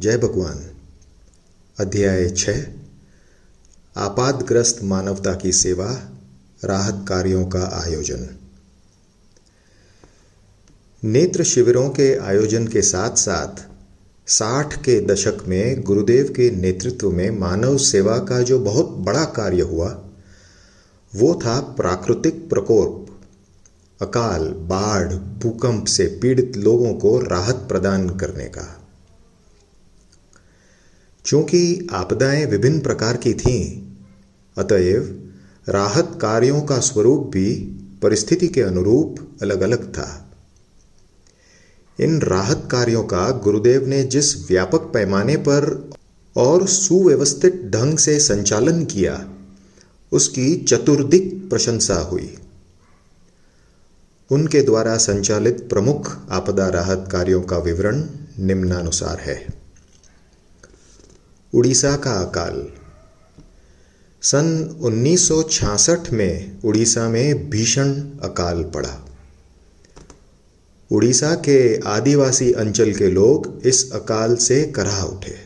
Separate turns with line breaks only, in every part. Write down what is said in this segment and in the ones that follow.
जय भगवान। अध्याय 6 आपातग्रस्त मानवता की सेवा, राहत कार्यों का आयोजन। नेत्र शिविरों के आयोजन के साथ साथ 60 के दशक में गुरुदेव के नेतृत्व में मानव सेवा का जो बहुत बड़ा कार्य हुआ वो था प्राकृतिक प्रकोप, अकाल, बाढ़, भूकंप से पीड़ित लोगों को राहत प्रदान करने का। चूंकि आपदाएं विभिन्न प्रकार की थीं, अतएव राहत कार्यों का स्वरूप भी परिस्थिति के अनुरूप अलग अलग था। इन राहत कार्यों का गुरुदेव ने जिस व्यापक पैमाने पर और सुव्यवस्थित ढंग से संचालन किया, उसकी चतुर्दिक प्रशंसा हुई। उनके द्वारा संचालित प्रमुख आपदा राहत कार्यों का विवरण निम्नानुसार है। उड़ीसा का अकाल। सन 1966 में उड़ीसा में भीषण अकाल पड़ा। उड़ीसा के आदिवासी अंचल के लोग इस अकाल से कराह उठे।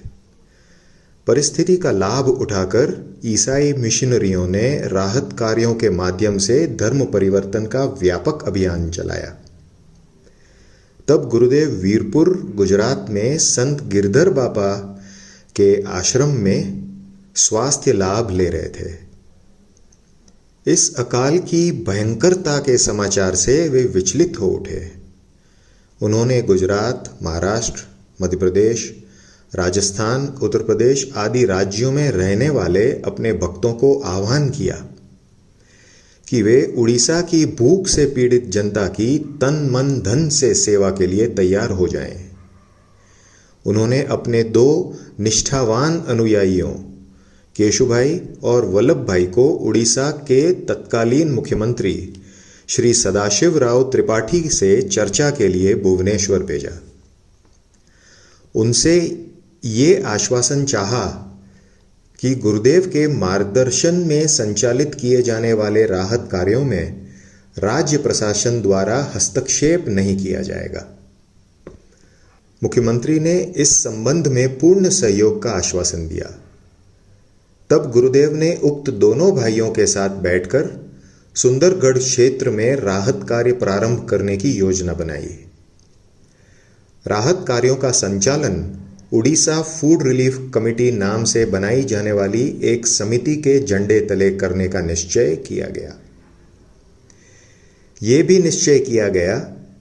परिस्थिति का लाभ उठाकर ईसाई मिशनरियों ने राहत कार्यों के माध्यम से धर्म परिवर्तन का व्यापक अभियान चलाया। तब गुरुदेव वीरपुर, गुजरात में संत गिरधर बाबा के आश्रम में स्वास्थ्य लाभ ले रहे थे। इस अकाल की भयंकरता के समाचार से वे विचलित हो उठे। उन्होंने गुजरात, महाराष्ट्र, मध्य प्रदेश, राजस्थान, उत्तर प्रदेश आदि राज्यों में रहने वाले अपने भक्तों को आह्वान किया कि वे उड़ीसा की भूख से पीड़ित जनता की तन मन धन से सेवा के लिए तैयार हो जाएं। उन्होंने अपने 2 निष्ठावान अनुयायियों केशुभाई और वल्लभ भाई को उड़ीसा के तत्कालीन मुख्यमंत्री श्री सदाशिवराव त्रिपाठी से चर्चा के लिए भुवनेश्वर भेजा। उनसे ये आश्वासन चाहा कि गुरुदेव के मार्गदर्शन में संचालित किए जाने वाले राहत कार्यों में राज्य प्रशासन द्वारा हस्तक्षेप नहीं किया जाएगा। मुख्यमंत्री ने इस संबंध में पूर्ण सहयोग का आश्वासन दिया। तब गुरुदेव ने उक्त दोनों भाइयों के साथ बैठकर सुंदरगढ़ क्षेत्र में राहत कार्य प्रारंभ करने की योजना बनाई। राहत कार्यों का संचालन उड़ीसा फूड रिलीफ कमेटी नाम से बनाई जाने वाली एक समिति के झंडे तले करने का निश्चय किया गया। यह भी निश्चय किया गया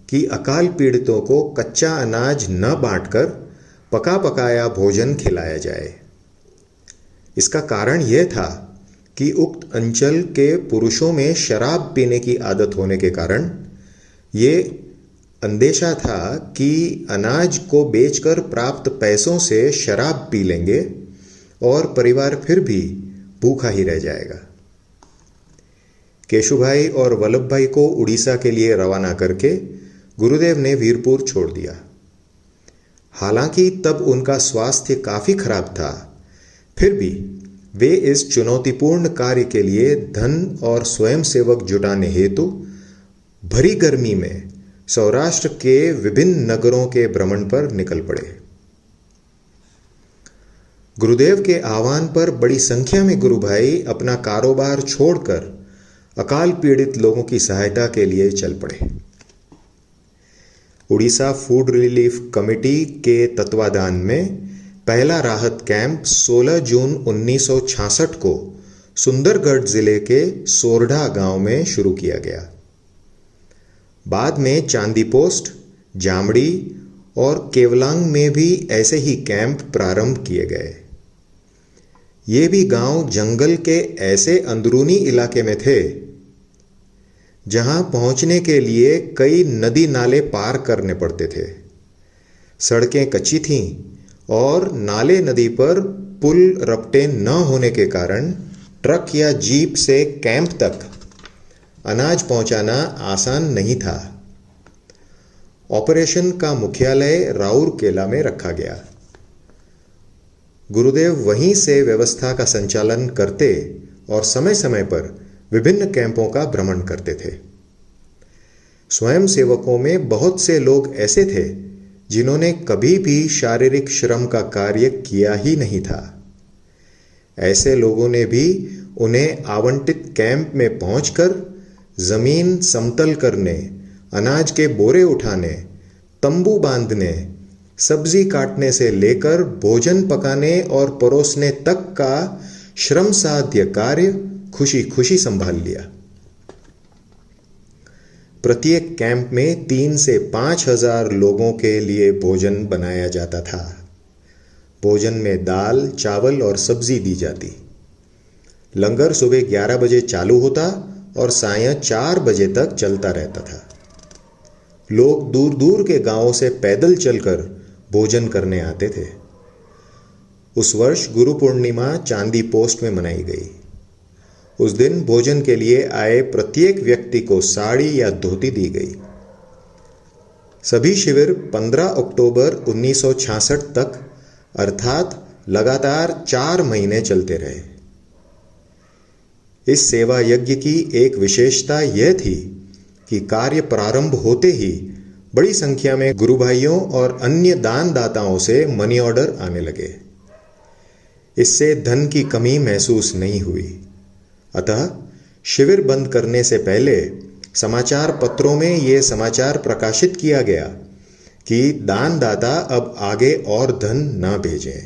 कि अकाल पीड़ितों को कच्चा अनाज न बांटकर पका पकाया भोजन खिलाया जाए। इसका कारण यह था कि उक्त अंचल के पुरुषों में शराब पीने की आदत होने के कारण ये अंदेशा था कि अनाज को बेचकर प्राप्त पैसों से शराब पी लेंगे और परिवार फिर भी भूखा ही रह जाएगा। केशुभाई और वल्लभ भाई को उड़ीसा के लिए रवाना करके गुरुदेव ने वीरपुर छोड़ दिया। हालांकि तब उनका स्वास्थ्य काफी खराब था, फिर भी वे इस चुनौतीपूर्ण कार्य के लिए धन और स्वयंसेवक जुटाने हेतु भरी गर्मी में सौराष्ट्र के विभिन्न नगरों के भ्रमण पर निकल पड़े। गुरुदेव के आह्वान पर बड़ी संख्या में गुरु भाई अपना कारोबार छोड़कर अकाल पीड़ित लोगों की सहायता के लिए चल पड़े। उड़ीसा फूड रिलीफ कमेटी के तत्वाधान में पहला राहत कैंप 16 जून 1966 को सुंदरगढ़ जिले के सोरठा गांव में शुरू किया गया। बाद में चांदी पोस्ट, जामड़ी और केवलांग में भी ऐसे ही कैंप प्रारंभ किए गए। ये भी गांव जंगल के ऐसे अंदरूनी इलाके में थे जहां पहुंचने के लिए कई नदी नाले पार करने पड़ते थे। सड़कें कच्ची थीं और नाले नदी पर पुल रपटे न होने के कारण ट्रक या जीप से कैंप तक अनाज पहुंचाना आसान नहीं था। ऑपरेशन का मुख्यालय राउरकेला में रखा गया। गुरुदेव वहीं से व्यवस्था का संचालन करते और समय समय पर विभिन्न कैंपों का भ्रमण करते थे। स्वयं सेवकों में बहुत से लोग ऐसे थे जिन्होंने कभी भी शारीरिक श्रम का कार्य किया ही नहीं था। ऐसे लोगों ने भी उन्हें आवंटित कैंप में पहुंचकर जमीन समतल करने, अनाज के बोरे उठाने, तंबू बांधने, सब्जी काटने से लेकर भोजन पकाने और परोसने तक का श्रम साध्य कार्य खुशी खुशी संभाल लिया। प्रत्येक कैंप में 3 से 5 हजार लोगों के लिए भोजन बनाया जाता था। भोजन में दाल, चावल और सब्जी दी जाती। लंगर सुबह 11 बजे चालू होता और सायं 4 बजे तक चलता रहता था। लोग दूर दूर के गांवों से पैदल चलकर भोजन करने आते थे। उस वर्ष गुरु पूर्णिमा चांदी पोस्ट में मनाई गई। उस दिन भोजन के लिए आए प्रत्येक व्यक्ति को साड़ी या धोती दी गई। सभी शिविर 15 अक्टूबर 1966 तक अर्थात लगातार 4 महीने चलते रहे। इस सेवा यज्ञ की एक विशेषता यह थी कि कार्य प्रारंभ होते ही बड़ी संख्या में गुरु भाइयों और अन्य दान दाताओं से मनी ऑर्डर आने लगे। इससे धन की कमी महसूस नहीं हुई। अतः शिविर बंद करने से पहले समाचार पत्रों में यह समाचार प्रकाशित किया गया कि दानदाता अब आगे और धन न भेजें।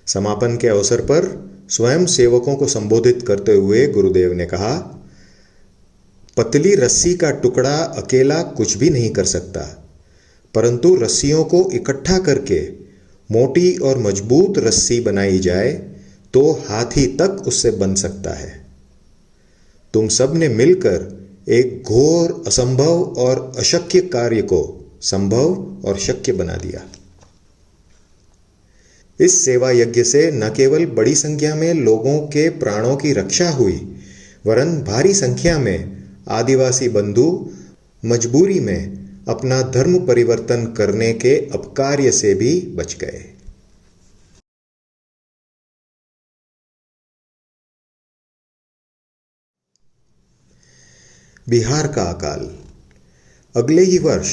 समापन के अवसर पर स्वयं सेवकों को संबोधित करते हुए गुरुदेव ने कहा, पतली रस्सी का टुकड़ा अकेला कुछ भी नहीं कर सकता, परंतु रस्सियों को इकट्ठा करके मोटी और मजबूत रस्सी बनाई जाए तो हाथी तक उससे बन सकता है। तुम सब ने मिलकर एक घोर असंभव और अशक्य कार्य को संभव और शक्य बना दिया। इस सेवा यज्ञ से न केवल बड़ी संख्या में लोगों के प्राणों की रक्षा हुई, वरन भारी संख्या में आदिवासी बंधु मजबूरी में अपना धर्म परिवर्तन करने के अपकार्य से भी बच गए। बिहार का अकाल। अगले ही वर्ष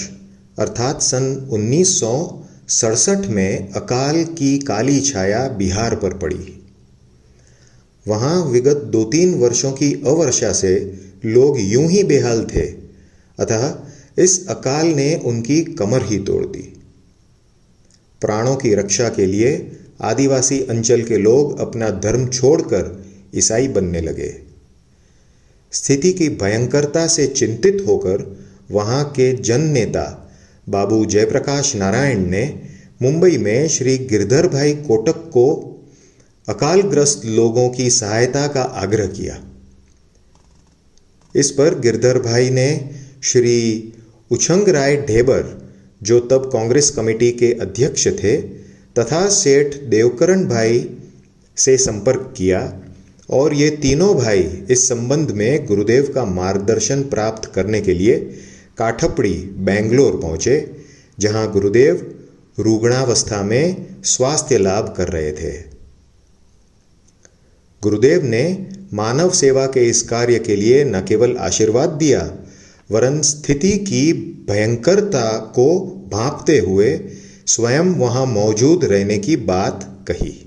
अर्थात सन 1967 में अकाल की काली छाया बिहार पर पड़ी। वहां विगत 2-3 वर्षों की अवर्षा से लोग यूं ही बेहाल थे, अतः इस अकाल ने उनकी कमर ही तोड़ दी। प्राणों की रक्षा के लिए आदिवासी अंचल के लोग अपना धर्म छोड़कर ईसाई बनने लगे। स्थिति की भयंकरता से चिंतित होकर वहां के जन नेता बाबू जयप्रकाश नारायण ने मुंबई में श्री गिरधर भाई कोटक को अकालग्रस्त लोगों की सहायता का आग्रह किया। इस पर गिरधर भाई ने श्री उछंग राय ढेबर, जो तब कांग्रेस कमेटी के अध्यक्ष थे, तथा सेठ देवकरण भाई से संपर्क किया और ये तीनों भाई इस संबंध में गुरुदेव का मार्गदर्शन प्राप्त करने के लिए काठपड़ी, बेंगलोर पहुंचे, जहां गुरुदेव रुग्णावस्था में स्वास्थ्य लाभ कर रहे थे। गुरुदेव ने मानव सेवा के इस कार्य के लिए न केवल आशीर्वाद दिया, वरन स्थिति की भयंकरता को भांपते हुए स्वयं वहां मौजूद रहने की बात कही।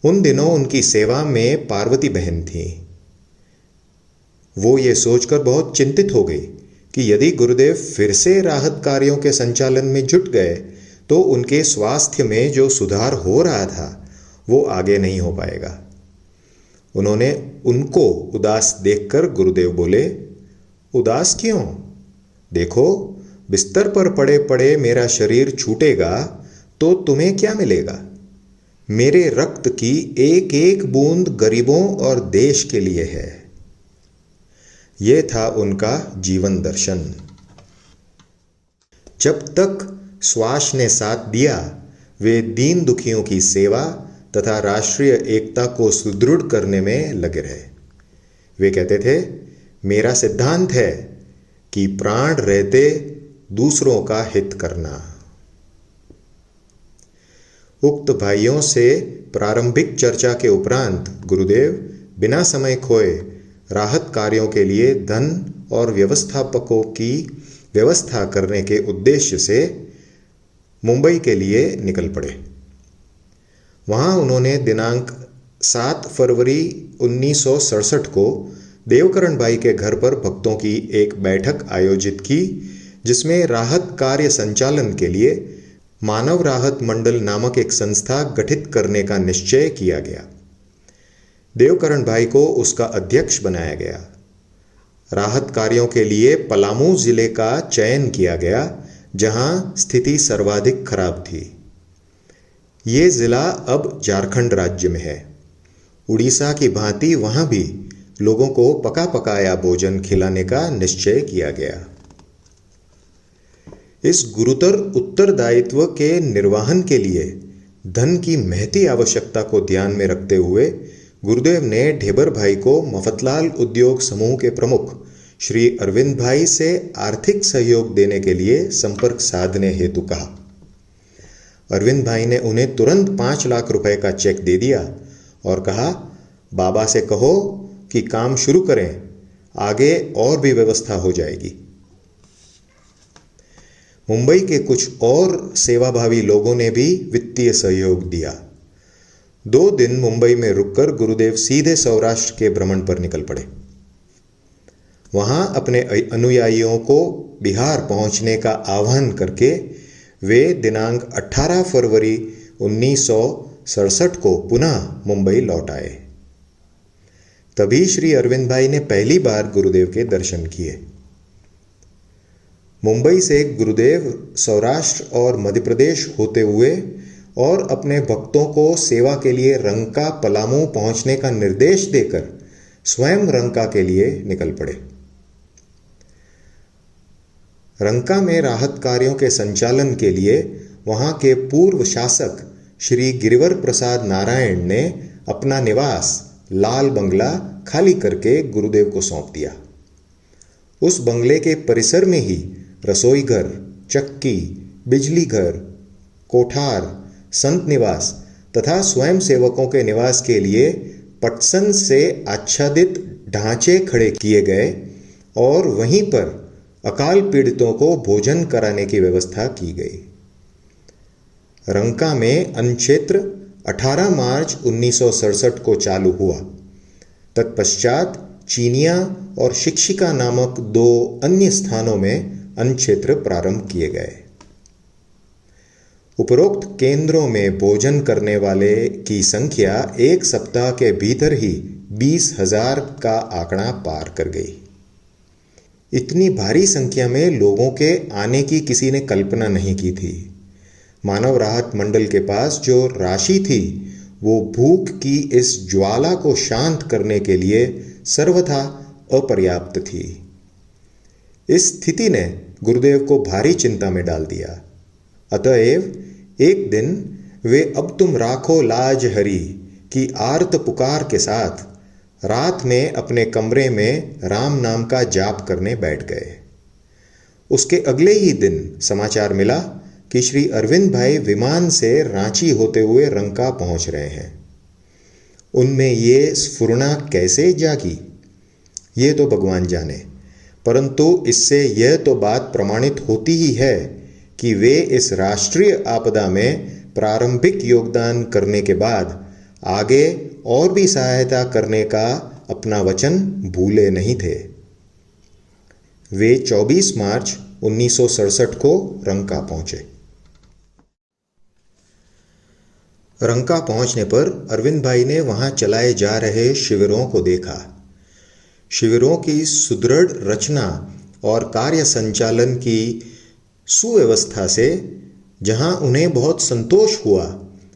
उन दिनों उनकी सेवा में पार्वती बहन थी। वो ये सोचकर बहुत चिंतित हो गई कि यदि गुरुदेव फिर से राहत कार्यों के संचालन में जुट गए तो उनके स्वास्थ्य में जो सुधार हो रहा था वो आगे नहीं हो पाएगा। उन्होंने उनको उदास देखकर गुरुदेव बोले, उदास क्यों? देखो, बिस्तर पर पड़े पड़े मेरा शरीर छूटेगा तो तुम्हें क्या मिलेगा? मेरे रक्त की एक एक बूंद गरीबों और देश के लिए है। यह था उनका जीवन दर्शन। जब तक श्वास ने साथ दिया, वे दीन दुखियों की सेवा तथा राष्ट्रीय एकता को सुदृढ़ करने में लगे रहे। वे कहते थे, मेरा सिद्धांत है कि प्राण रहते दूसरों का हित करना। उक्त भाइयों से प्रारंभिक चर्चा के उपरांत गुरुदेव बिना समय खोए राहत कार्यों के लिए धन और व्यवस्थापकों की व्यवस्था करने के उद्देश्य से मुंबई के लिए निकल पड़े। वहां उन्होंने दिनांक 7 फरवरी 1967 को देवकरण भाई के घर पर भक्तों की एक बैठक आयोजित की, जिसमें राहत कार्य संचालन के लिए मानव राहत मंडल नामक एक संस्था गठित करने का निश्चय किया गया। देवकरण भाई को उसका अध्यक्ष बनाया गया। राहत कार्यों के लिए पलामू जिले का चयन किया गया, जहां स्थिति सर्वाधिक खराब थी। ये जिला अब झारखंड राज्य में है। उड़ीसा की भांति वहां भी लोगों को पका पकाया भोजन खिलाने का निश्चय किया गया। इस गुरुतर उत्तरदायित्व के निर्वहन के लिए धन की महती आवश्यकता को ध्यान में रखते हुए गुरुदेव ने ढेबर भाई को मफतलाल उद्योग समूह के प्रमुख श्री अरविंद भाई से आर्थिक सहयोग देने के लिए संपर्क साधने हेतु कहा। अरविंद भाई ने उन्हें तुरंत 5 लाख रुपए का चेक दे दिया और कहा, बाबा से कहो कि काम शुरू करें, आगे और भी व्यवस्था हो जाएगी। मुंबई के कुछ और सेवाभावी लोगों ने भी वित्तीय सहयोग दिया। 2 दिन मुंबई में रुककर गुरुदेव सीधे सौराष्ट्र के भ्रमण पर निकल पड़े। वहां अपने अनुयायियों को बिहार पहुंचने का आह्वान करके वे दिनांक 18 फरवरी 1967 को पुनः मुंबई लौट आए। तभी श्री अरविंद भाई ने पहली बार गुरुदेव के दर्शन किए। मुंबई से गुरुदेव सौराष्ट्र और मध्य प्रदेश होते हुए और अपने भक्तों को सेवा के लिए रंका पलामू पहुंचने का निर्देश देकर स्वयं रंका के लिए निकल पड़े। रंका में राहत कार्यों के संचालन के लिए वहां के पूर्व शासक श्री गिरिवर प्रसाद नारायण ने अपना निवास लाल बंगला खाली करके गुरुदेव को सौंप दिया। उस बंगले के परिसर में ही रसोई घर, चक्की, बिजली घर, कोठार, संत निवास तथा स्वयं सेवकों के निवास के लिए पटसन से आच्छादित ढांचे खड़े किए गए और वहीं पर अकाल पीड़ितों को भोजन कराने की व्यवस्था की गई। रंका में अन्नक्षेत्र 18 मार्च 1967 को चालू हुआ। तत्पश्चात चीनिया और शिक्षिका नामक 2 अन्य स्थानों में अन्नक्षेत्र प्रारंभ किए गए। उपरोक्त केंद्रों में भोजन करने वाले की संख्या 1 सप्ताह के भीतर ही 20,000 का आंकड़ा पार कर गई। इतनी भारी संख्या में लोगों के आने की किसी ने कल्पना नहीं की थी। मानव राहत मंडल के पास जो राशि थी वो भूख की इस ज्वाला को शांत करने के लिए सर्वथा अपर्याप्त थी। इस स्थिति ने गुरुदेव को भारी चिंता में डाल दिया। अतएव एक दिन वे अब तुम राखो लाज हरी की आर्त पुकार के साथ रात में अपने कमरे में राम नाम का जाप करने बैठ गए। उसके अगले ही दिन समाचार मिला कि श्री अरविंद भाई विमान से रांची होते हुए रंका पहुंच रहे हैं। उनमें ये स्फुरना कैसे जागी ये तो भगवान जाने, परंतु इससे यह तो बात प्रमाणित होती ही है कि वे इस राष्ट्रीय आपदा में प्रारंभिक योगदान करने के बाद आगे और भी सहायता करने का अपना वचन भूले नहीं थे। वे 24 मार्च 1967 को रंका पहुंचे। रंका पहुंचने पर अरविंद भाई ने वहां चलाए जा रहे शिविरों को देखा। शिविरों की सुदृढ़ रचना और कार्य संचालन की सुव्यवस्था से जहां उन्हें बहुत संतोष हुआ,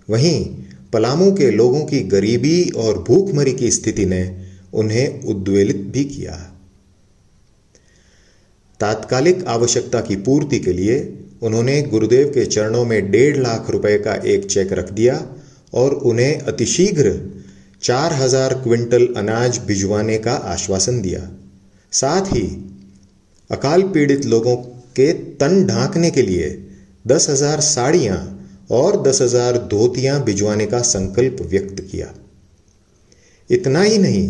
वहीं पलामू के लोगों की गरीबी और भूखमरी की स्थिति ने उन्हें उद्वेलित भी किया। तात्कालिक आवश्यकता की पूर्ति के लिए उन्होंने गुरुदेव के चरणों में 1.5 लाख रुपए का एक चेक रख दिया और उन्हें अतिशीघ्र 4,000 क्विंटल अनाज भिजवाने का आश्वासन दिया। साथ ही अकाल पीड़ित लोगों के तन ढांकने के लिए 10,000 साड़ियां और 10,000 धोतियां भिजवाने का संकल्प व्यक्त किया। इतना ही नहीं,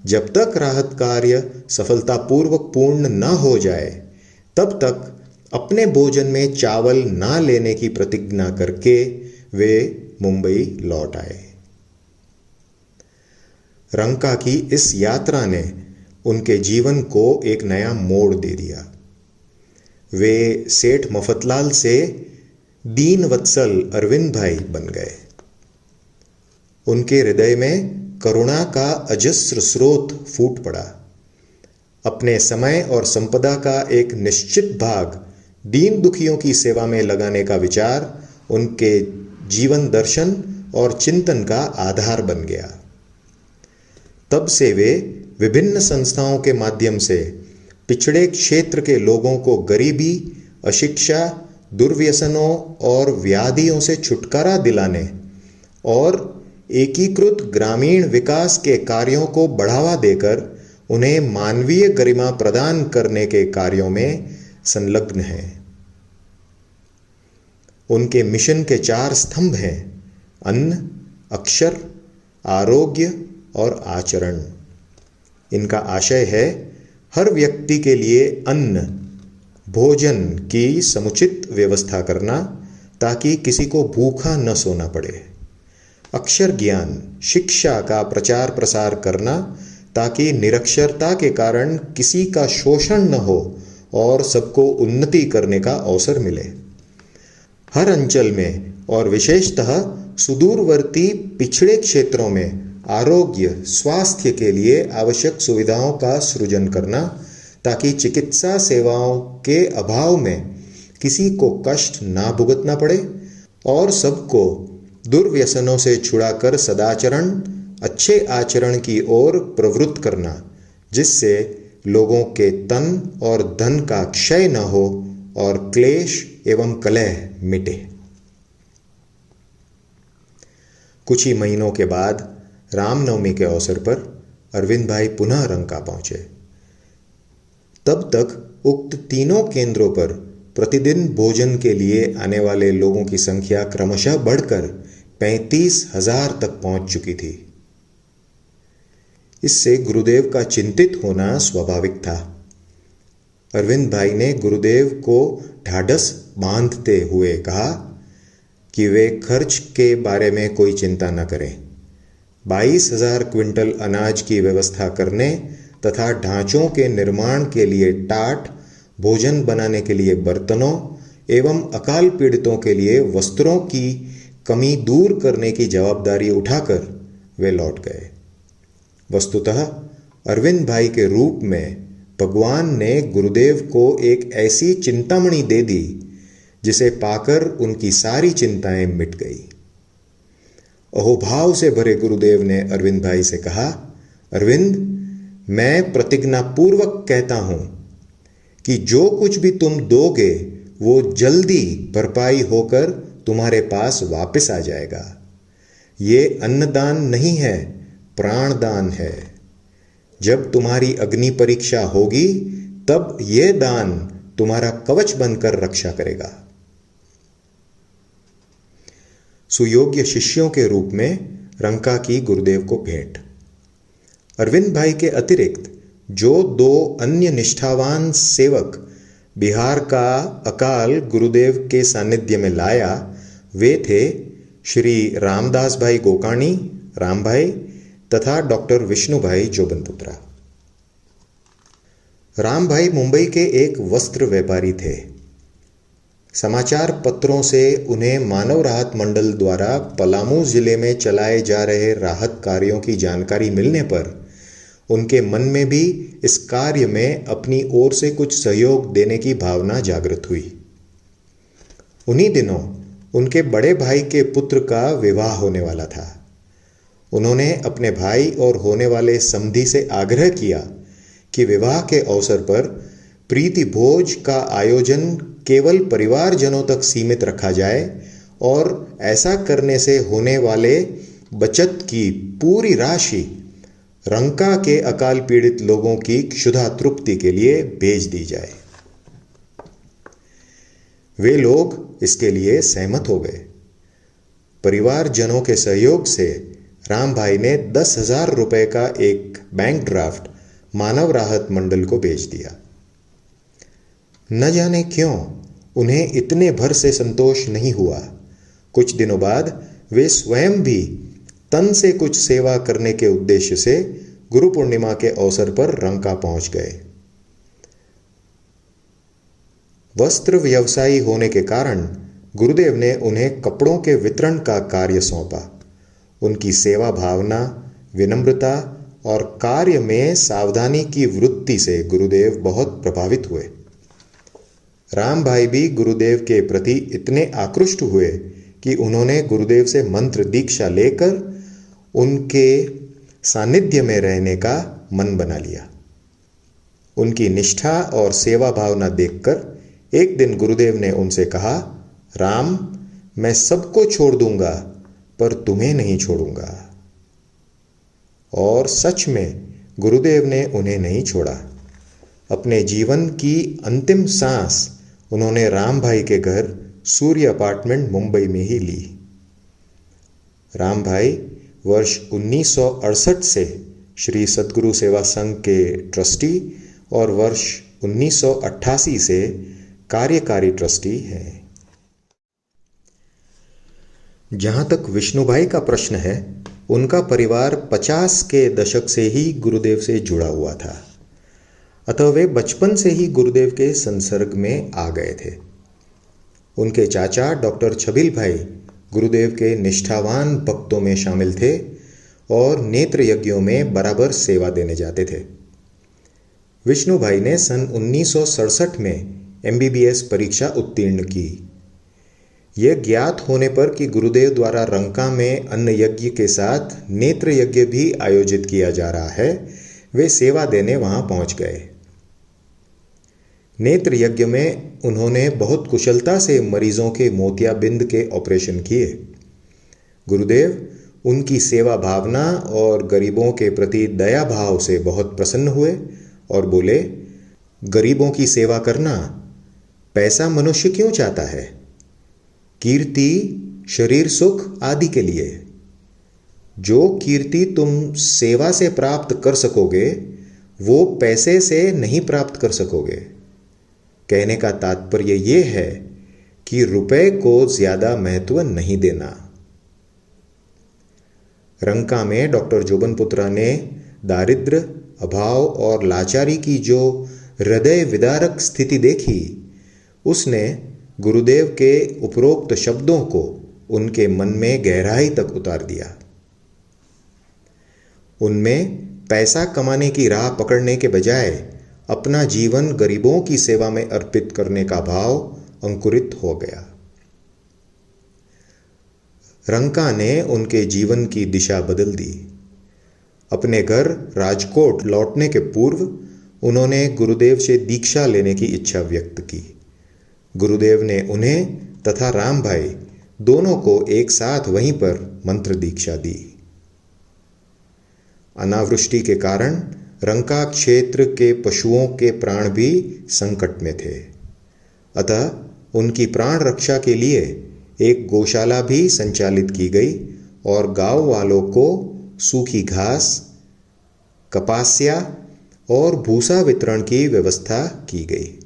जब तक राहत कार्य सफलतापूर्वक पूर्ण न हो जाए तब तक अपने भोजन में चावल ना लेने की प्रतिज्ञा करके वे मुंबई लौट आए। रंका की इस यात्रा ने उनके जीवन को एक नया मोड़ दे दिया। वे सेठ मफतलाल से दीन वत्सल अरविंद भाई बन गए। उनके हृदय में करुणा का अजस्र स्रोत फूट पड़ा। अपने समय और संपदा का एक निश्चित भाग दीन दुखियों की सेवा में लगाने का विचार उनके जीवन दर्शन और चिंतन का आधार बन गया। तब से वे विभिन्न संस्थाओं के माध्यम से पिछड़े क्षेत्र के लोगों को गरीबी, अशिक्षा, दुर्व्यसनों और व्याधियों से छुटकारा दिलाने और एकीकृत ग्रामीण विकास के कार्यों को बढ़ावा देकर उन्हें मानवीय गरिमा प्रदान करने के कार्यों में संलग्न हैं। उनके मिशन के 4 स्तंभ हैं: अन्न, अक्षर, आरोग्य और आचरण। इनका आशय है हर व्यक्ति के लिए अन्न, भोजन की समुचित व्यवस्था करना ताकि किसी को भूखा न सोना पड़े। अक्षर ज्ञान, शिक्षा का प्रचार प्रसार करना ताकि निरक्षरता के कारण किसी का शोषण न हो और सबको उन्नति करने का अवसर मिले। हर अंचल में और विशेषतः सुदूरवर्ती पिछड़े क्षेत्रों में आरोग्य, स्वास्थ्य के लिए आवश्यक सुविधाओं का सृजन करना ताकि चिकित्सा सेवाओं के अभाव में किसी को कष्ट ना भुगतना पड़े और सबको दुर्व्यसनों से छुड़ाकर सदाचरण, अच्छे आचरण की ओर प्रवृत्त करना, जिससे लोगों के तन और धन का क्षय न हो और क्लेश एवं कलह मिटे। कुछ ही महीनों के बाद रामनवमी के अवसर पर अरविंद भाई पुनः रंका पहुंचे। तब तक उक्त तीनों केंद्रों पर प्रतिदिन भोजन के लिए आने वाले लोगों की संख्या क्रमशः बढ़कर 35,000 तक पहुंच चुकी थी। इससे गुरुदेव का चिंतित होना स्वाभाविक था। अरविंद भाई ने गुरुदेव को ढाढ़स बांधते हुए कहा कि वे खर्च के बारे में कोई चिंता न करें। 22,000 क्विंटल अनाज की व्यवस्था करने तथा ढांचों के निर्माण के लिए टाट, भोजन बनाने के लिए बर्तनों एवं अकाल पीड़ितों के लिए वस्त्रों की कमी दूर करने की जवाबदारी उठाकर वे लौट गए। वस्तुतः अरविंद भाई के रूप में भगवान ने गुरुदेव को एक ऐसी चिंतामणि दे दी जिसे पाकर उनकी सारी चिंताएं मिट गई। अहोभाव से भरे गुरुदेव ने अरविंद भाई से कहा, अरविंद, मैं प्रतिज्ञा पूर्वक कहता हूं कि जो कुछ भी तुम दोगे वो जल्दी भरपाई होकर तुम्हारे पास वापस आ जाएगा। ये अन्नदान नहीं है, प्राणदान है। जब तुम्हारी अग्नि परीक्षा होगी तब यह दान तुम्हारा कवच बनकर रक्षा करेगा। सुयोग्य शिष्यों के रूप में रंका की गुरुदेव को भेंट। अरविंद भाई के अतिरिक्त जो 2 अन्य निष्ठावान सेवक बिहार का अकाल गुरुदेव के सानिध्य में लाया, वे थे श्री रामदास भाई गोकाणी, राम भाई तथा डॉक्टर विष्णु भाई जोबनपुत्रा। राम भाई मुंबई के एक वस्त्र व्यापारी थे। समाचार पत्रों से उन्हें मानव राहत मंडल द्वारा पलामू जिले में चलाए जा रहे राहत कार्यों की जानकारी मिलने पर उनके मन में भी इस कार्य में अपनी ओर से कुछ सहयोग देने की भावना जागृत हुई। उन्हीं दिनों उनके बड़े भाई के पुत्र का विवाह होने वाला था। उन्होंने अपने भाई और होने वाले समधी से आग्रह किया कि विवाह के अवसर पर प्रीति भोज का आयोजन केवल परिवारजनों तक सीमित रखा जाए और ऐसा करने से होने वाले बचत की पूरी राशि रंका के अकाल पीड़ित लोगों की क्षुधा तृप्ति के लिए भेज दी जाए। वे लोग इसके लिए सहमत हो गए। परिवारजनों के सहयोग से राम भाई ने 10,000 रुपए का एक बैंक ड्राफ्ट मानव राहत मंडल को भेज दिया। न जाने क्यों उन्हें इतने भर से संतोष नहीं हुआ। कुछ दिनों बाद वे स्वयं भी तन से कुछ सेवा करने के उद्देश्य से गुरु पूर्णिमा के अवसर पर रंका पहुंच गए। वस्त्र व्यवसायी होने के कारण गुरुदेव ने उन्हें कपड़ों के वितरण का कार्य सौंपा। उनकी सेवा भावना, विनम्रता और कार्य में सावधानी की वृत्ति से गुरुदेव बहुत प्रभावित हुए। राम भाई भी गुरुदेव के प्रति इतने आकृष्ट हुए कि उन्होंने गुरुदेव से मंत्र दीक्षा लेकर उनके सानिध्य में रहने का मन बना लिया। उनकी निष्ठा और सेवा भावना देखकर एक दिन गुरुदेव ने उनसे कहा, राम, मैं सबको छोड़ दूंगा पर तुम्हें नहीं छोड़ूंगा। और सच में गुरुदेव ने उन्हें नहीं छोड़ा। अपने जीवन की अंतिम सांस उन्होंने राम भाई के घर सूर्य अपार्टमेंट मुंबई में ही ली। राम भाई वर्ष 1968 से श्री सद्गुरु सेवा संघ के ट्रस्टी और वर्ष 1988 से कार्यकारी ट्रस्टी हैं। जहां तक विष्णुभाई का प्रश्न है, उनका परिवार 50 के दशक से ही गुरुदेव से जुड़ा हुआ था, अतः वे बचपन से ही गुरुदेव के संसर्ग में आ गए थे। उनके चाचा डॉक्टर छबिल भाई गुरुदेव के निष्ठावान भक्तों में शामिल थे और नेत्र यज्ञों में बराबर सेवा देने जाते थे। विष्णु भाई ने सन 1967 में MBBS परीक्षा उत्तीर्ण की। यह ज्ञात होने पर कि गुरुदेव द्वारा रंका में अन्न यज्ञ के साथ नेत्र यज्ञ भी आयोजित किया जा रहा है, वे सेवा देने वहां पहुंच गए। नेत्र यज्ञ में उन्होंने बहुत कुशलता से मरीजों के मोतियाबिंद के ऑपरेशन किए। गुरुदेव उनकी सेवा भावना और गरीबों के प्रति दया भाव से बहुत प्रसन्न हुए और बोले, गरीबों की सेवा करना पैसा मनुष्य क्यों चाहता है? कीर्ति, शरीर सुख आदि के लिए। जो कीर्ति तुम सेवा से प्राप्त कर सकोगे, वो पैसे से नहीं प्राप्त कर सकोगे। कहने का तात्पर्य यह है कि रुपए को ज्यादा महत्व नहीं देना। रंका में डॉक्टर जोबनपुत्रा ने दारिद्र्य, अभाव और लाचारी की जो हृदय विदारक स्थिति देखी, उसने गुरुदेव के उपरोक्त शब्दों को उनके मन में गहराई तक उतार दिया। उनमें पैसा कमाने की राह पकड़ने के बजाय अपना जीवन गरीबों की सेवा में अर्पित करने का भाव अंकुरित हो गया। रंका ने उनके जीवन की दिशा बदल दी। अपने घर राजकोट लौटने के पूर्व उन्होंने गुरुदेव से दीक्षा लेने की इच्छा व्यक्त की। गुरुदेव ने उन्हें तथा राम भाई दोनों को एक साथ वहीं पर मंत्र दीक्षा दी। अनावृष्टि के कारण रंका क्षेत्र के पशुओं के प्राण भी संकट में थे, अतः उनकी प्राण रक्षा के लिए एक गौशाला भी संचालित की गई और गांव वालों को सूखी घास, कपास्या और भूसा वितरण की व्यवस्था की गई।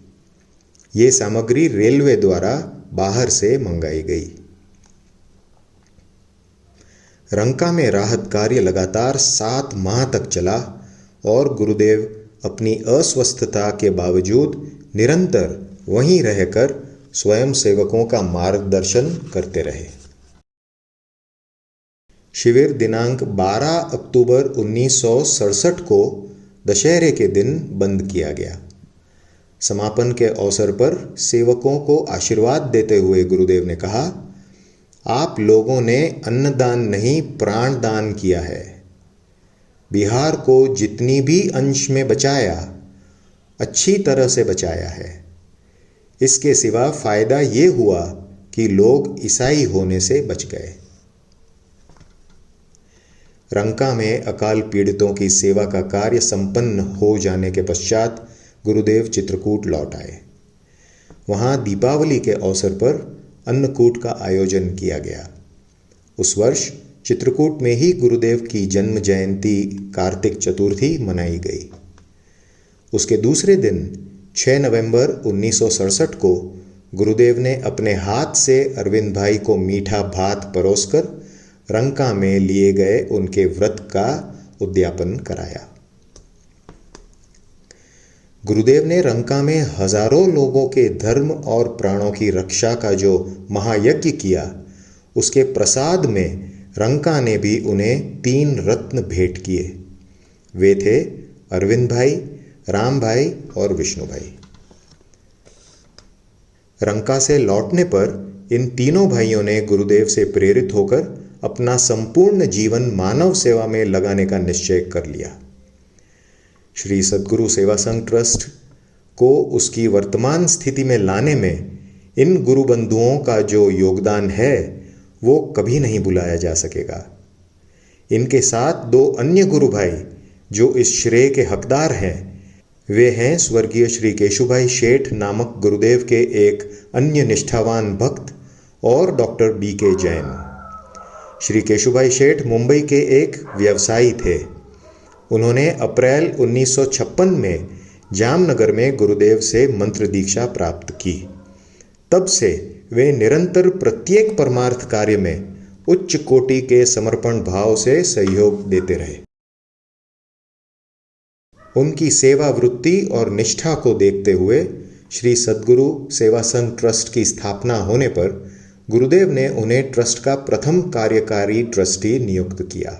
ये सामग्री रेलवे द्वारा बाहर से मंगाई गई। रंका में राहत कार्य लगातार 7 माह तक चला और गुरुदेव अपनी अस्वस्थता के बावजूद निरंतर वहीं रहकर स्वयं सेवकों का मार्गदर्शन करते रहे। शिविर दिनांक 12 अक्टूबर 1967 को दशहरे के दिन बंद किया गया। समापन के अवसर पर सेवकों को आशीर्वाद देते हुए गुरुदेव ने कहा, आप लोगों ने अन्नदान नहीं प्राण दान किया है। बिहार को जितनी भी अंश में बचाया, अच्छी तरह से बचाया है। इसके सिवा फायदा ये हुआ कि लोग ईसाई होने से बच गए। रंका में अकाल पीड़ितों की सेवा का कार्य संपन्न हो जाने के पश्चात गुरुदेव चित्रकूट लौट आए। वहां दीपावली के अवसर पर अन्नकूट का आयोजन किया गया। उस वर्ष चित्रकूट में ही गुरुदेव की जन्म जयंती कार्तिक चतुर्थी मनाई गई। उसके दूसरे दिन 6 नवंबर 1967 को गुरुदेव ने अपने हाथ से अरविंद भाई को मीठा भात परोसकर रंका में लिए गए उनके व्रत का उद्यापन कराया। गुरुदेव ने रंका में हजारों लोगों के धर्म और प्राणों की रक्षा का जो महायज्ञ किया, उसके प्रसाद में रंका ने भी उन्हें 3 रत्न भेंट किए। वे थे अरविंद भाई, राम भाई और विष्णु भाई। रंका से लौटने पर इन तीनों भाइयों ने गुरुदेव से प्रेरित होकर अपना संपूर्ण जीवन मानव सेवा में लगाने का निश्चय कर लिया। श्री सद्गुरु सेवा संघ ट्रस्ट को उसकी वर्तमान स्थिति में लाने में इन गुरु बंधुओं का जो योगदान है वो कभी नहीं भुलाया जा सकेगा। इनके साथ 2 अन्य गुरु भाई जो इस श्रेय के हकदार हैं, वे हैं स्वर्गीय श्री केशुभाई शेठ नामक गुरुदेव के एक अन्य निष्ठावान भक्त और डॉक्टर BK जैन। श्री केशुभाई शेठ मुंबई के एक व्यवसायी थे। उन्होंने अप्रैल 1956 में जामनगर में गुरुदेव से मंत्र दीक्षा प्राप्त की। तब से वे निरंतर प्रत्येक परमार्थ कार्य में उच्च कोटि के समर्पण भाव से सहयोग देते रहे। उनकी सेवा वृत्ति और निष्ठा को देखते हुए श्री सद्गुरु सेवा संघ ट्रस्ट की स्थापना होने पर गुरुदेव ने उन्हें ट्रस्ट का प्रथम कार्यकारी ट्रस्टी नियुक्त किया।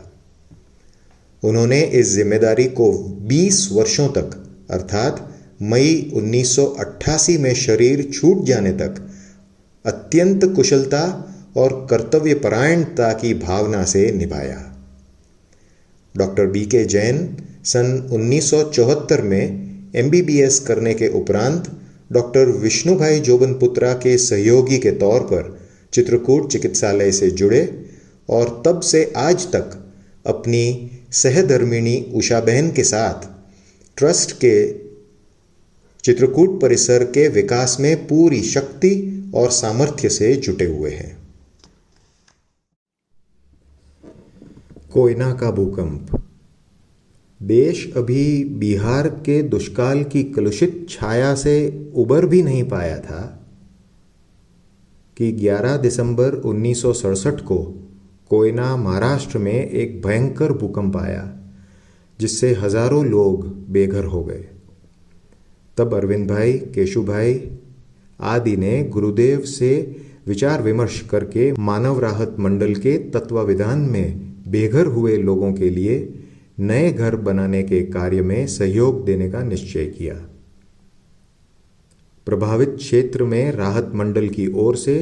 उन्होंने इस जिम्मेदारी को 20 वर्षों तक अर्थात मई 1988 में शरीर छूट जाने तक अत्यंत कुशलता और कर्तव्यपरायणता की भावना से निभाया। डॉक्टर BK जैन सन 1974 में MBBS करने के उपरांत डॉक्टर विष्णुभाई जोबनपुत्रा के सहयोगी के तौर पर चित्रकूट चिकित्सालय से जुड़े और तब से आज तक अपनी सहधर्मिणी उषाबहन के साथ ट्रस्ट के चित्रकूट परिसर के विकास में पूरी शक्ति और सामर्थ्य से जुटे हुए हैं। कोयना का भूकंप। देश अभी बिहार के दुष्काल की कलुषित छाया से उबर भी नहीं पाया था कि 11 दिसंबर 1967 को कोयना महाराष्ट्र में एक भयंकर भूकंप आया, जिससे हजारों लोग बेघर हो गए। तब अरविंद भाई, केशु भाई आदि ने गुरुदेव से विचार विमर्श करके मानव राहत मंडल के तत्वावधान में बेघर हुए लोगों के लिए नए घर बनाने के कार्य में सहयोग देने का निश्चय किया। प्रभावित क्षेत्र में राहत मंडल की ओर से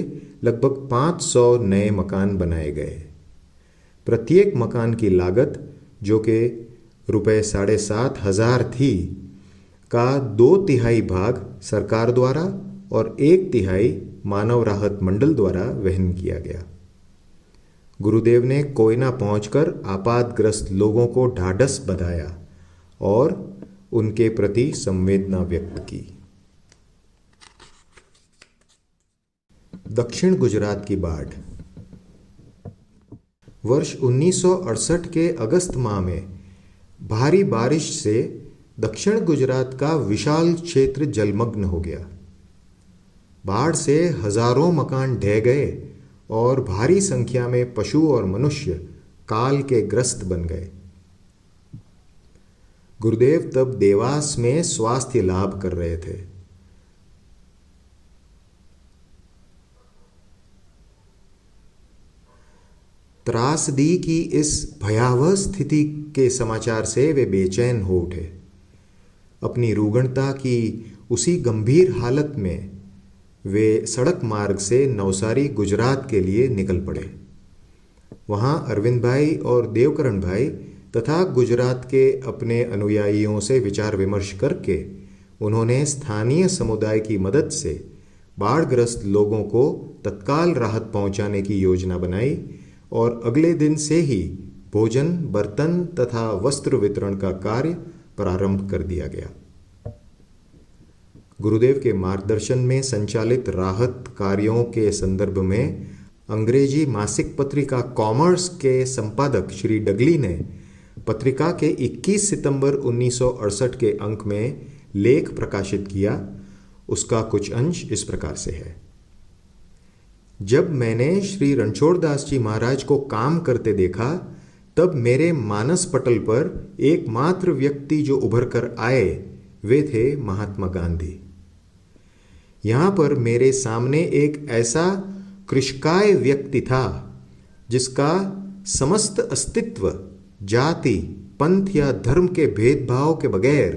लगभग 500 नए मकान बनाए गए। प्रत्येक मकान की लागत, जो कि रुपये 7,500 थी, का 2/3 भाग सरकार द्वारा और 1/3 मानव राहत मंडल द्वारा वहन किया गया। गुरुदेव ने कोयना पहुंचकर आपातग्रस्त लोगों को ढाढ़स बंधाया और उनके प्रति संवेदना व्यक्त की। दक्षिण गुजरात की बाढ़। वर्ष 1968 के अगस्त माह में भारी बारिश से दक्षिण गुजरात का विशाल क्षेत्र जलमग्न हो गया। बाढ़ से हजारों मकान ढह गए और भारी संख्या में पशु और मनुष्य काल के ग्रस्त बन गए। गुरुदेव तब देवास में स्वास्थ्य लाभ कर रहे थे। त्रासदी की इस भयावह स्थिति के समाचार से वे बेचैन हो उठे। अपनी रुग्णता की उसी गंभीर हालत में वे सड़क मार्ग से नवसारी गुजरात के लिए निकल पड़े। वहां अरविंद भाई और देवकरण भाई तथा गुजरात के अपने अनुयायियों से विचार विमर्श करके उन्होंने स्थानीय समुदाय की मदद से बाढ़ग्रस्त लोगों को तत्काल राहत पहुंचाने की योजना बनाई और अगले दिन से ही भोजन, बर्तन तथा वस्त्र वितरण का कार्य प्रारंभ कर दिया गया। गुरुदेव के मार्गदर्शन में संचालित राहत कार्यों के संदर्भ में अंग्रेजी मासिक पत्रिका कॉमर्स के संपादक श्री डगली ने पत्रिका के 21 सितंबर 1968 के अंक में लेख प्रकाशित किया। उसका कुछ अंश इस प्रकार से है। जब मैंने श्री रणछोड़ दास जी महाराज को काम करते देखा, तब मेरे मानस पटल पर एकमात्र व्यक्ति जो उभर कर आए वे थे महात्मा गांधी। यहां पर मेरे सामने एक ऐसा कृशकाय व्यक्ति था जिसका समस्त अस्तित्व जाति, पंथ या धर्म के भेदभाव के बगैर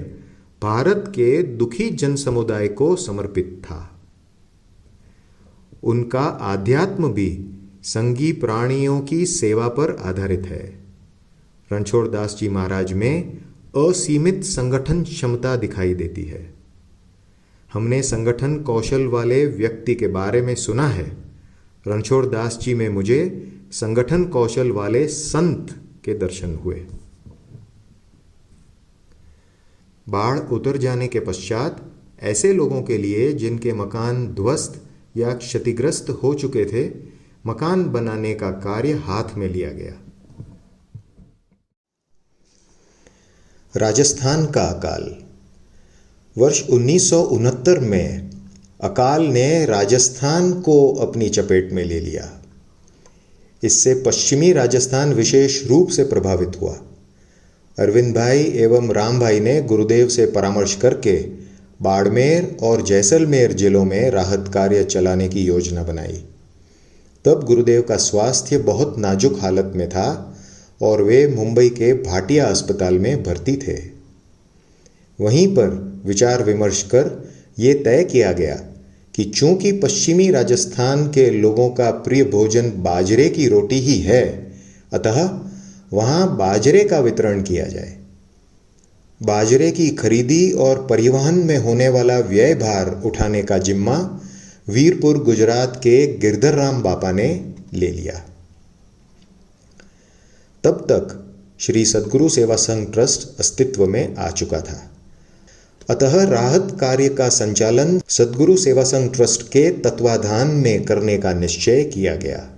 भारत के दुखी जन समुदाय को समर्पित था। उनका आध्यात्म भी संगी प्राणियों की सेवा पर आधारित है। रणछोड़ दास जी महाराज में असीमित संगठन क्षमता दिखाई देती है। हमने संगठन कौशल वाले व्यक्ति के बारे में सुना है। रणछोड़ दास जी में मुझे संगठन कौशल वाले संत के दर्शन हुए। बाढ़ उतर जाने के पश्चात ऐसे लोगों के लिए जिनके मकान ध्वस्त या क्षतिग्रस्त हो चुके थे, मकान बनाने का कार्य हाथ में लिया गया। राजस्थान का अकाल। वर्ष 1969 में अकाल ने राजस्थान को अपनी चपेट में ले लिया। इससे पश्चिमी राजस्थान विशेष रूप से प्रभावित हुआ। अरविंद भाई एवं राम भाई ने गुरुदेव से परामर्श करके बाड़मेर और जैसलमेर जिलों में राहत कार्य चलाने की योजना बनाई। तब गुरुदेव का स्वास्थ्य बहुत नाजुक हालत में था और वे मुंबई के भाटिया अस्पताल में भर्ती थे। वहीं पर विचार विमर्श कर ये तय किया गया कि चूंकि पश्चिमी राजस्थान के लोगों का प्रिय भोजन बाजरे की रोटी ही है, अतः वहां बाजरे का वितरण किया जाए। बाजरे की खरीदी और परिवहन में होने वाला व्यय भार उठाने का जिम्मा वीरपुर गुजरात के गिरधर राम बापा ने ले लिया। तब तक श्री सद्गुरु सेवा संघ ट्रस्ट अस्तित्व में आ चुका था। अतः राहत कार्य का संचालन सद्गुरु सेवा संघ ट्रस्ट के तत्वाधान में करने का निश्चय किया गया।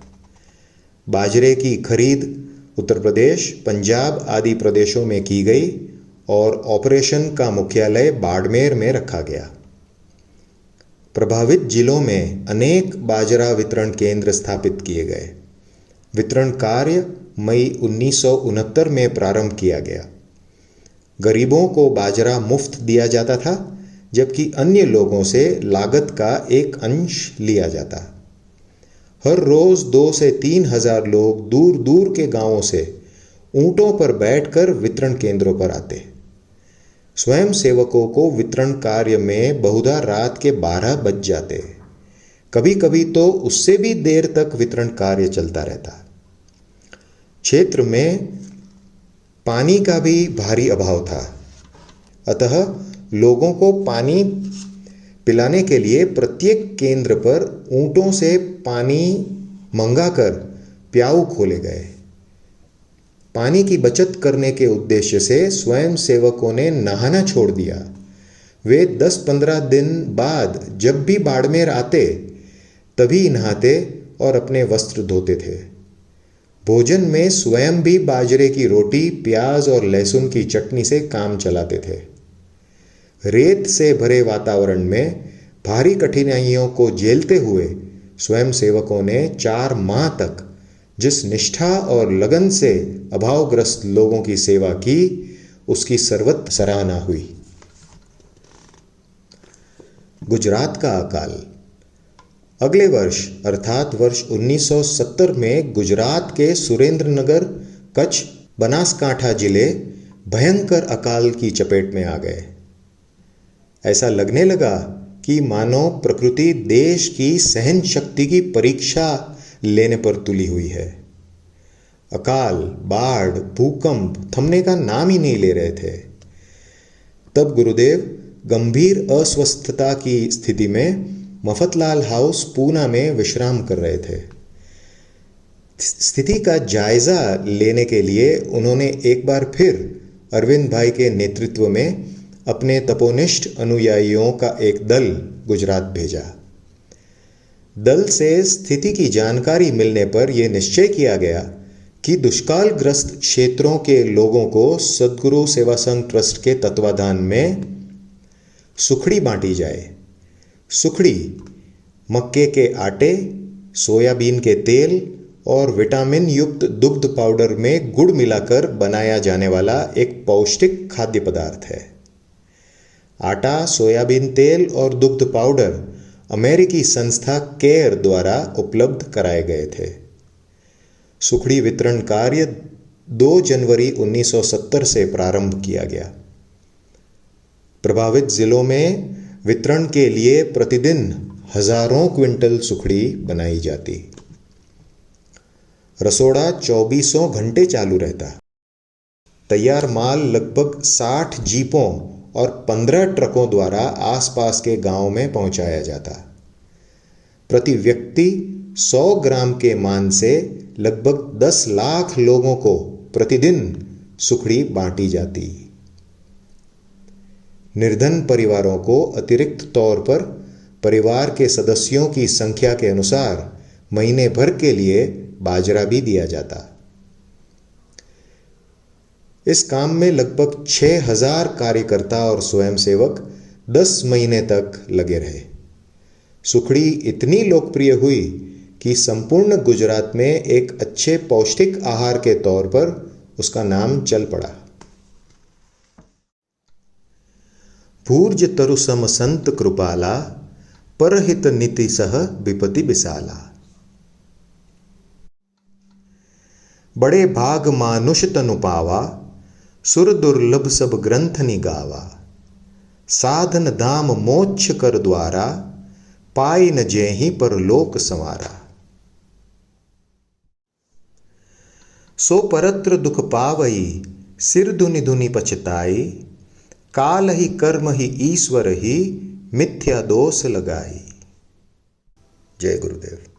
बाजरे की खरीद उत्तर प्रदेश, पंजाब आदि प्रदेशों में की गई और ऑपरेशन का मुख्यालय बाड़मेर में रखा गया। प्रभावित जिलों में अनेक बाजरा वितरण केंद्र स्थापित किए गए। वितरण कार्य मई 1969 में प्रारंभ किया गया। गरीबों को बाजरा मुफ्त दिया जाता था, जबकि अन्य लोगों से लागत का एक अंश लिया जाता। हर रोज 2 से 3 हजार लोग दूर दूर के गांवों से ऊंटों पर बैठकर वितरण केंद्रों पर आते। स्वयं सेवकों को वितरण कार्य में बहुधा रात के 12 बज जाते। कभी कभी तो उससे भी देर तक वितरण कार्य चलता रहता। क्षेत्र में पानी का भी भारी अभाव था, अतः लोगों को पानी पिलाने के लिए प्रत्येक केंद्र पर ऊंटों से पानी मंगाकर प्याऊ खोले गए। पानी की बचत करने के उद्देश्य से स्वयं सेवकों ने नहाना छोड़ दिया। वे 10-15 दिन बाद जब भी बाड़मेर आते तभी नहाते और अपने वस्त्र धोते थे। भोजन में स्वयं भी बाजरे की रोटी, प्याज और लहसुन की चटनी से काम चलाते थे। रेत से भरे वातावरण में भारी कठिनाइयों को झेलते हुए स्वयं सेवकों ने 4 माह तक जिस निष्ठा और लगन से अभावग्रस्त लोगों की सेवा की, उसकी सर्वत्र सराहना हुई। गुजरात का अकाल। अगले वर्ष अर्थात वर्ष 1970 में गुजरात के सुरेंद्रनगर, कच्छ, बनासकांठा जिले भयंकर अकाल की चपेट में आ गए। ऐसा लगने लगा कि मानो प्रकृति देश की सहन शक्ति की परीक्षा लेने पर तुली हुई है। अकाल, बाढ़, भूकंप थमने का नाम ही नहीं ले रहे थे। तब गुरुदेव गंभीर अस्वस्थता की स्थिति में मफतलाल हाउस पूना में विश्राम कर रहे थे। स्थिति का जायजा लेने के लिए उन्होंने एक बार फिर अरविंद भाई के नेतृत्व में अपने तपोनिष्ठ अनुयायियों का एक दल गुजरात भेजा। दल से स्थिति की जानकारी मिलने पर यह निश्चय किया गया कि दुष्कालग्रस्त क्षेत्रों के लोगों को सद्गुरु सेवा संघ ट्रस्ट के तत्वाधान में सुखड़ी बांटी जाए। सुखड़ी मक्के के आटे, सोयाबीन के तेल और विटामिन युक्त दुग्ध पाउडर में गुड़ मिलाकर बनाया जाने वाला एक पौष्टिक खाद्य पदार्थ है। आटा, सोयाबीन तेल और दुग्ध पाउडर अमेरिकी संस्था केयर द्वारा उपलब्ध कराए गए थे। सुखड़ी वितरण कार्य 2 जनवरी 1970 से प्रारंभ किया गया। प्रभावित जिलों में वितरण के लिए प्रतिदिन हजारों क्विंटल सुखड़ी बनाई जाती। रसोड़ा 24 घंटे चालू रहता। तैयार माल लगभग 60 जीपों और 15 ट्रकों द्वारा आसपास के गांव में पहुंचाया जाता। प्रति व्यक्ति 100 ग्राम के मान से लगभग 10 लाख लोगों को प्रतिदिन सुखड़ी बांटी जाती। निर्धन परिवारों को अतिरिक्त तौर पर परिवार के सदस्यों की संख्या के अनुसार महीने भर के लिए बाजरा भी दिया जाता। इस काम में लगभग 6000 कार्यकर्ता और स्वयंसेवक 10 महीने तक लगे रहे। सुखड़ी इतनी लोकप्रिय हुई कि संपूर्ण गुजरात में एक अच्छे पौष्टिक आहार के तौर पर उसका नाम चल पड़ा। भूर्ज तरु सम संत कृपाला, परहित नीति सह विपति विशाला। बड़े भाग मानुष तनु पावा, सुर दुर्लभ सब ग्रंथ निगावा। साधन धाम मोक्ष कर द्वारा, पाई न जेहि पर लोक संवारा। सो परत्र दुख पावई, सिर धुनि धुनि पछताई। काल ही कर्म ही ईश्वर ही, मिथ्या दोष लगाई। जय गुरुदेव।